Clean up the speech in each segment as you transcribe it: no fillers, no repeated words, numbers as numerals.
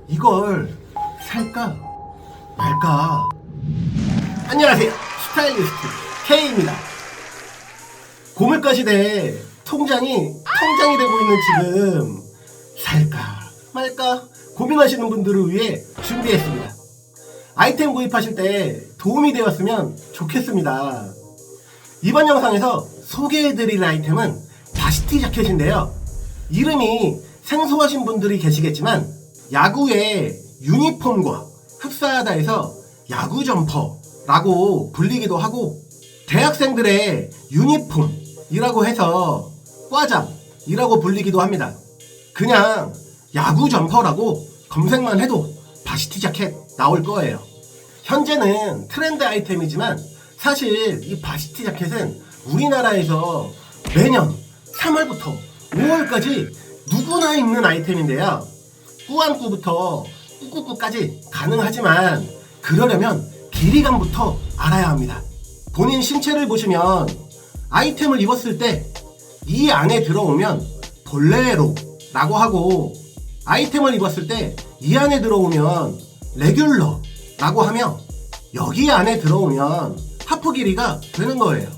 이걸 살까 말까. 안녕하세요, 스타일리스트 K입니다. 고물가 시대에 통장이 되고 있는 지금 살까 말까 고민하시는 분들을 위해 준비했습니다. 아이템 구입하실 때 도움이 되었으면 좋겠습니다. 이번 영상에서 소개해드릴 아이템은 바시티 자켓인데요. 이름이 생소하신 분들이 계시겠지만 야구의 유니폼과 흡사하다 해서 야구 점퍼라고 불리기도 하고, 대학생들의 유니폼이라고 해서 과장이라고 불리기도 합니다. 그냥 야구 점퍼라고 검색만 해도 바시티 자켓 나올 거예요. 현재는 트렌드 아이템이지만 사실 이 바시티 자켓은 우리나라에서 매년 3월부터 5월까지 누구나 입는 아이템인데요. 꾸안꾸부터 꾸꾸꾸까지 가능하지만 그러려면 길이감부터 알아야 합니다. 본인 신체를 보시면 아이템을 입었을 때 이 안에 들어오면 볼레로라고 하고, 아이템을 입었을 때 이 안에 들어오면 레귤러라고 하며, 여기 안에 들어오면 하프 길이가 되는 거예요.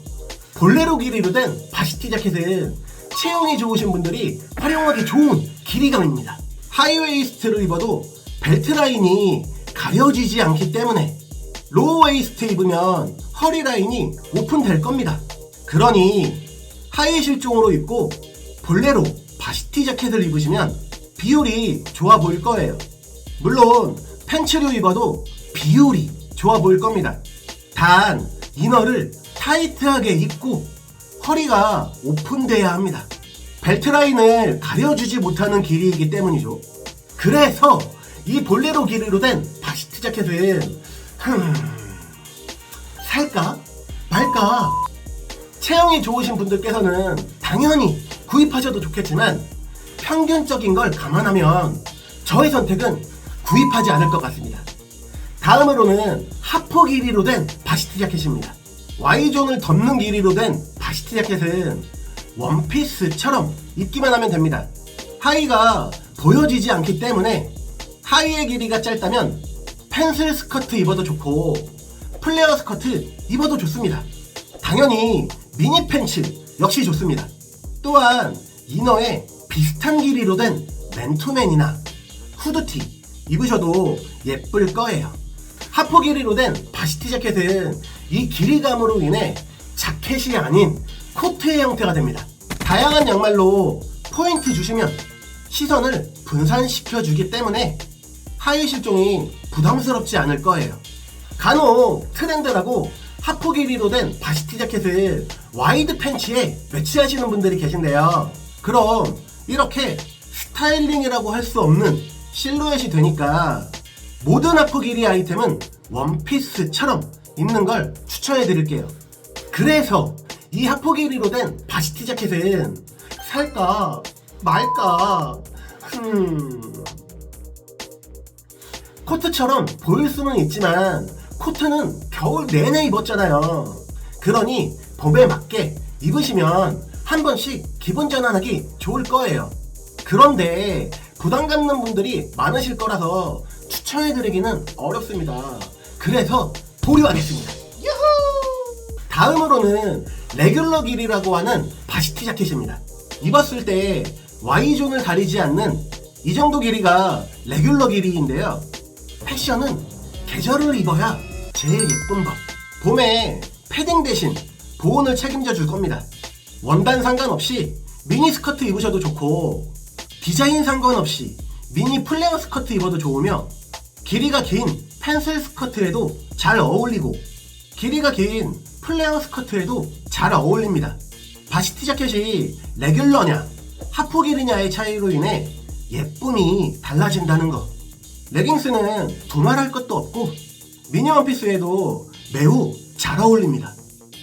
볼레로 길이로 된 바시티 자켓은 체형이 좋으신 분들이 활용하기 좋은 길이감입니다. 하이웨이스트를 입어도 벨트 라인이 가려지지 않기 때문에 로우웨이스트 입으면 허리 라인이 오픈될 겁니다. 그러니 하이 실종으로 입고 볼레로 바시티 자켓을 입으시면 비율이 좋아 보일 거예요. 물론 팬츠로 입어도 비율이 좋아 보일 겁니다. 단 이너를 타이트하게 입고 허리가 오픈돼야 합니다. 벨트 라인을 가려주지 못하는 길이이기 때문이죠. 그래서 이 볼레로 길이로 된 바시티 자켓은 살까 말까. 체형이 좋으신 분들께서는 당연히 구입하셔도 좋겠지만 평균적인 걸 감안하면 저의 선택은 구입하지 않을 것 같습니다. 다음으로는 하프 길이로 된 바시티 자켓입니다. Y존을 덮는 길이로 된 바시티 자켓은 원피스처럼 입기만 하면 됩니다. 하의가 보여지지 않기 때문에 하의의 길이가 짧다면 펜슬 스커트 입어도 좋고 플레어 스커트 입어도 좋습니다. 당연히 미니 팬츠 역시 좋습니다. 또한 이너에 비슷한 길이로 된 맨투맨이나 후드티 입으셔도 예쁠 거예요. 하프 길이로 된 바시티 자켓은 이 길이감으로 인해 자켓이 아닌 코트의 형태가 됩니다. 다양한 양말로 포인트 주시면 시선을 분산시켜 주기 때문에 하의 실종이 부담스럽지 않을 거예요. 간혹 트렌드라고 하프 길이로 된 바시티 자켓을 와이드 팬츠에 매치하시는 분들이 계신데요. 그럼 이렇게 스타일링이라고 할 수 없는 실루엣이 되니까 모든 하프 길이 아이템은 원피스처럼 입는 걸 추천해 드릴게요. 그래서 이 하프 길이로 된 바시티 자켓은 살까 말까. 코트처럼 보일 수는 있지만 코트는 겨울 내내 입었잖아요. 그러니 봄에 맞게 입으시면 한 번씩 기분 전환하기 좋을 거예요. 그런데 부담 갖는 분들이 많으실 거라서 추천해드리기는 어렵습니다. 그래서 보류하겠습니다. 유후! 다음으로는 레귤러 길이라고 하는 바시티 자켓입니다. 입었을 때 Y존을 가리지 않는 이 정도 길이가 레귤러 길이인데요. 패션은 계절을 입어야 제일 예쁜 법. 봄에 패딩 대신 보온을 책임져 줄 겁니다. 원단 상관없이 미니 스커트 입으셔도 좋고 디자인 상관없이 미니 플레어 스커트 입어도 좋으며, 길이가 긴 펜슬 스커트에도 잘 어울리고 길이가 긴 플레어 스커트에도 잘 어울립니다. 바시티 자켓이 레귤러냐 하프 길이냐의 차이로 인해 예쁨이 달라진다는 거. 레깅스는 두말할 것도 없고 미니 원피스에도 매우 잘 어울립니다.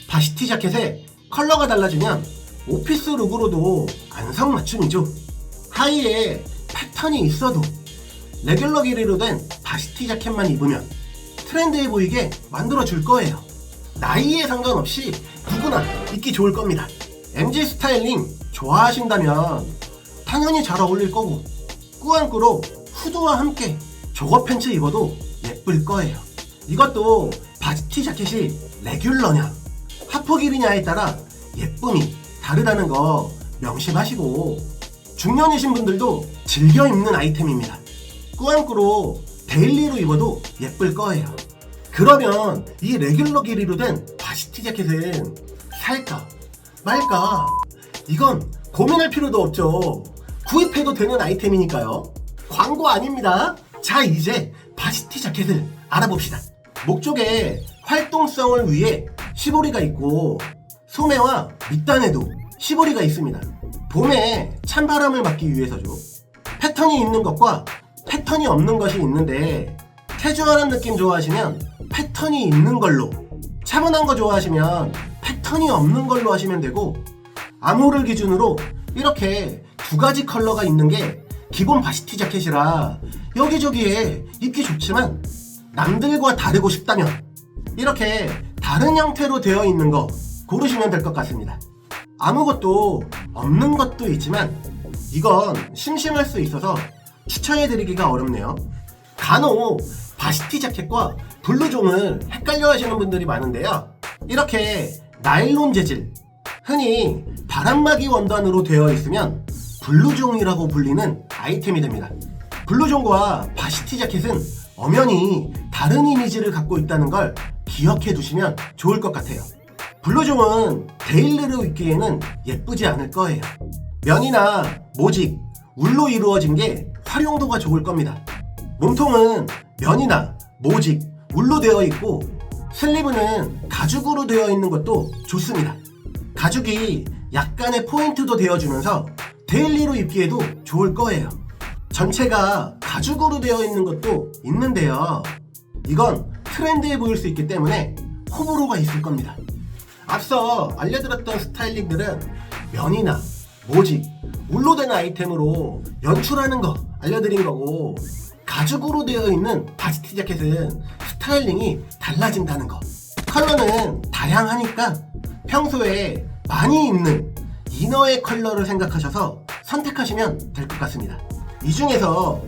바시티 자켓에 컬러가 달라지면 오피스 룩으로도 안성맞춤이죠. 하의에 패턴이 있어도 레귤러 길이로 된 바시티 자켓만 입으면 트렌드해 보이게 만들어 줄 거예요. 나이에 상관없이 누구나 입기 좋을 겁니다. MG 스타일링 좋아하신다면 당연히 잘 어울릴 거고, 꾸안꾸로 후드와 함께 조거 팬츠 입어도 예쁠 거예요. 이것도 바지티 자켓이 레귤러냐 하프 길이냐에 따라 예쁨이 다르다는 거 명심하시고, 중년이신 분들도 즐겨 입는 아이템입니다. 꾸안꾸로 데일리로 입어도 예쁠 거예요. 그러면 이 레귤러 길이로 된 바지티 자켓은 살까 말까? 이건 고민할 필요도 없죠. 구입해도 되는 아이템이니까요. 광고 아닙니다. 자, 이제 바지티 자켓을 알아봅시다. 목 쪽에 활동성을 위해 시보리가 있고 소매와 밑단에도 시보리가 있습니다. 봄에 찬바람을 막기 위해서죠. 패턴이 있는 것과 패턴이 없는 것이 있는데, 캐주얼한 느낌 좋아하시면 패턴이 있는 걸로, 차분한 거 좋아하시면 패턴이 없는 걸로 하시면 되고, 암호를 기준으로 이렇게 두 가지 컬러가 있는 게 기본 바지티 자켓이라 여기저기에 입기 좋지만, 남들과 다르고 싶다면 이렇게 다른 형태로 되어 있는 거 고르시면 될 것 같습니다. 아무것도 없는 것도 있지만 이건 심심할 수 있어서 추천해드리기가 어렵네요. 간혹 바지티 자켓과 블루종을 헷갈려 하시는 분들이 많은데요. 이렇게 나일론 재질, 흔히 바람막이 원단으로 되어 있으면 블루종이라고 불리는 아이템이 됩니다. 블루종과 바지티 자켓은 엄연히 다른 이미지를 갖고 있다는 걸 기억해 두시면 좋을 것 같아요. 블루종은 데일리로 입기에는 예쁘지 않을 거예요. 면이나 모직, 울로 이루어진 게 활용도가 좋을 겁니다. 몸통은 면이나 모직, 울로 되어 있고 슬리브는 가죽으로 되어 있는 것도 좋습니다. 가죽이 약간의 포인트도 되어주면서 데일리로 입기에도 좋을 거예요. 전체가 가죽으로 되어 있는 것도 있는데요. 이건 트렌드해 보일 수 있기 때문에 호불호가 있을 겁니다. 앞서 알려드렸던 스타일링들은 면이나 모직, 울로 된 아이템으로 연출하는 거 알려드린 거고, 가죽으로 되어 있는 바지티 자켓은 스타일링이 달라진다는 거. 컬러는 다양하니까 평소에 많이 입는 이너의 컬러를 생각하셔서 선택하시면 될 것 같습니다. 이 중에서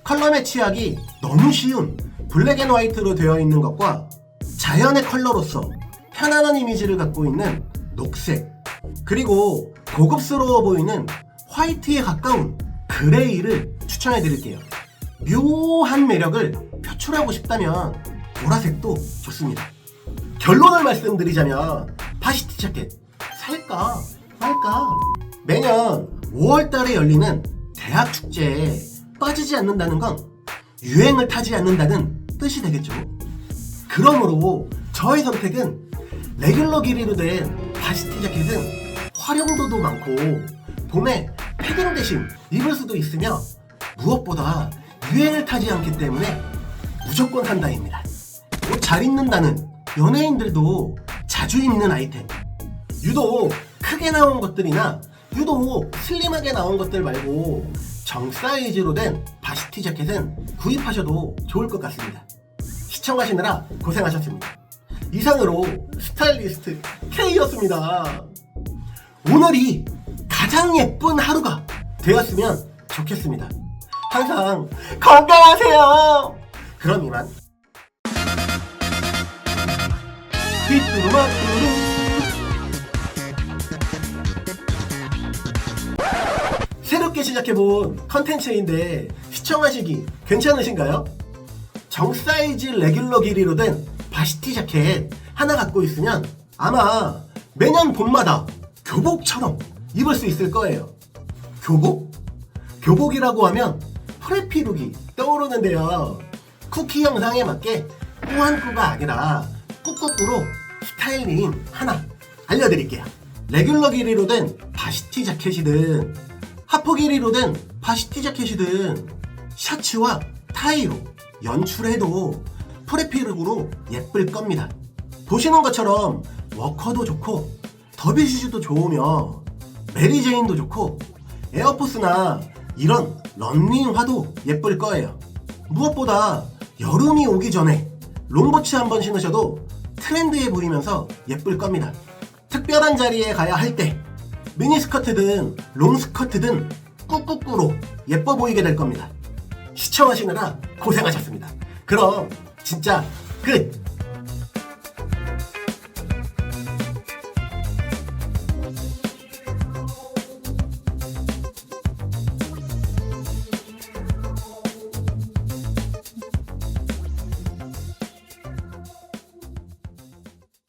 컬러 매치하기 너무 쉬운 블랙 앤 화이트로 되어 있는 것과 자연의 컬러로서 편안한 이미지를 갖고 있는 녹색, 그리고 고급스러워 보이는 화이트에 가까운 그레이를 추천해 드릴게요. 묘한 매력을 표출하고 싶다면 보라색도 좋습니다. 결론을 말씀드리자면 바지티 자켓 살까 말까? 매년 5월달에 열리는 대학 축제에 빠지지 않는다는 건 유행을 타지 않는다는 뜻이 되겠죠. 그러므로 저의 선택은 레귤러 길이로 된 바지티 자켓은 활용도도 많고 봄에 패딩 대신 입을 수도 있으며 무엇보다 유행을 타지 않기 때문에 무조건 산다입니다. 옷 잘 입는다는 연예인들도 자주 입는 아이템. 유독 크게 나온 것들이나 유독 슬림하게 나온 것들 말고 정 사이즈로 된 바지티 자켓은 구입하셔도 좋을 것 같습니다. 시청하시느라 고생하셨습니다. 이상으로 스타일리스트 K였습니다. 오늘이 가장 예쁜 하루가 되었으면 좋겠습니다. 항상 건강하세요. 그럼 이만. 휘뚜루마뚜루. 새롭게 시작해본 컨텐츠인데 시청하시기 괜찮으신가요? 정 사이즈 레귤러 길이로 된 바지티 자켓 하나 갖고 있으면 아마 매년 봄마다 교복처럼 입을 수 있을 거예요. 교복? 교복이라고 하면 프레피룩이 떠오르는데요. 쿠키 영상에 맞게 꾸안꾸가 아니라 꾸꾸꾸로 스타일링 하나 알려드릴게요. 레귤러 길이로 된 바지티 자켓이든 하프 길이로 된 바지티 자켓이든 셔츠와 타이로 연출해도 프레피룩으로 예쁠 겁니다. 보시는 것처럼 워커도 좋고 더비시즈도 좋으며 메리제인도 좋고 에어포스나 이런 런닝화도 예쁠 거예요. 무엇보다 여름이 오기 전에 롱버츠 한번 신으셔도 트렌드해 보이면서 예쁠 겁니다. 특별한 자리에 가야 할 때 미니스커트든 롱스커트든 꾸꾸꾸로 예뻐 보이게 될 겁니다. 시청하시느라 고생하셨습니다. 그럼 진짜 끝!